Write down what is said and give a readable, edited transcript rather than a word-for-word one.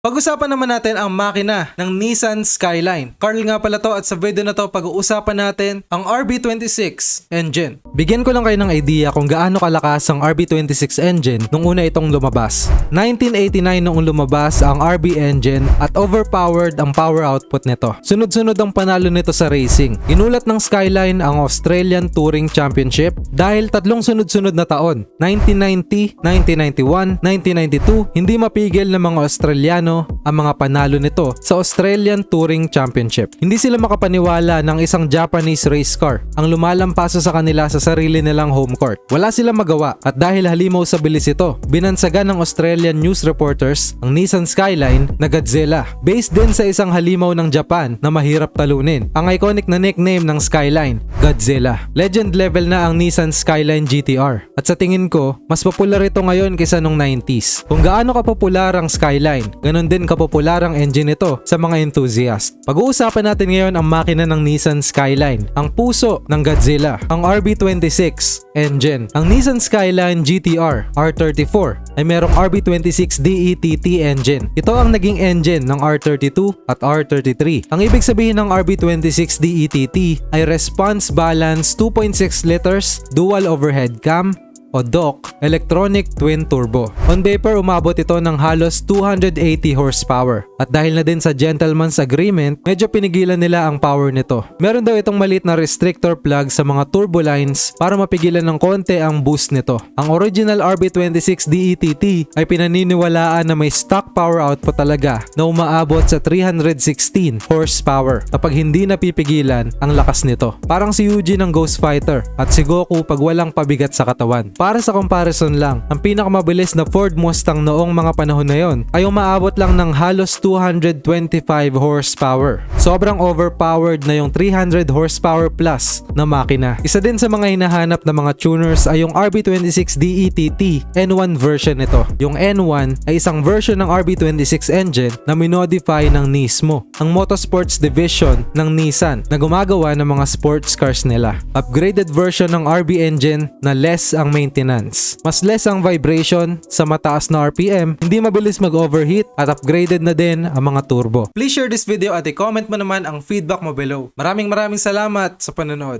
Pag-usapan naman natin ang makina ng Nissan Skyline. Carl nga pala to at sa video na to pag-uusapan natin ang RB26 engine. Bigyan ko lang kayo ng idea kung gaano kalakas ang RB26 engine nung una itong lumabas. 1989 noong lumabas ang RB engine at overpowered ang power output nito. Sunod-sunod ang panalo nito sa racing. Inulat ng Skyline ang Australian Touring Championship dahil tatlong sunod-sunod na taon, 1990, 1991, 1992, hindi mapigil ng mga Australiano ang mga panalo nito sa Australian Touring Championship. Hindi sila makapaniwala ng isang Japanese race car ang lumalampaso sa kanila sa sarili nilang home court. Wala silang magawa at dahil halimaw sa bilis ito, binansagan ng Australian news reporters ang Nissan Skyline na Godzilla. Based din sa isang halimaw ng Japan na mahirap talunin. Ang iconic na nickname ng Skyline, Godzilla. Legend level na ang Nissan Skyline GTR. At sa tingin ko, mas popular ito ngayon kaysa nung 90s. Kung gaano kapopular ang Skyline, ganun din kapopular ang engine nito sa mga enthusiast. Pag-uusapan natin ngayon ang makina ng Nissan Skyline, ang puso ng Godzilla, ang RB26 engine. Ang Nissan Skyline GTR R34 ay merong RB26 DETT engine. Ito ang naging engine ng R32 at R33. Ang ibig sabihin ng RB26 DETT ay response balance 2.6 liters, dual overhead cam, o DOC, electronic twin turbo. On paper, umabot ito ng halos 280 horsepower. At dahil na din sa gentleman's agreement, medyo pinigilan nila ang power nito. Meron daw itong maliit na restrictor plug sa mga turbo lines para mapigilan ng konti ang boost nito. Ang original RB26 DETT ay pinaniniwalaan na may stock power output talaga na umaabot sa 316 horsepower kapag hindi napipigilan ang lakas nito. Parang si Yuji ng Ghost Fighter at si Goku pag walang pabigat sa katawan. Para sa comparison lang, ang pinakamabilis na Ford Mustang noong mga panahon na yon ay umaabot lang ng halos 225 horsepower. Sobrang overpowered na yung 300 horsepower plus na makina. Isa din sa mga hinahanap na mga tuners ay yung RB26 DETT N1 version nito. Yung N1 ay isang version ng RB26 engine na minodify ng Nismo, ang motorsports division ng Nissan na gumagawa ng mga sports cars nila. Upgraded version ng RB engine na less ang maintenance. Mas less ang vibration sa mataas na RPM, hindi mabilis mag-overheat at upgraded na din ang mga turbo. Please share this video at i-comment mo naman ang feedback mo below. Maraming salamat sa panonood.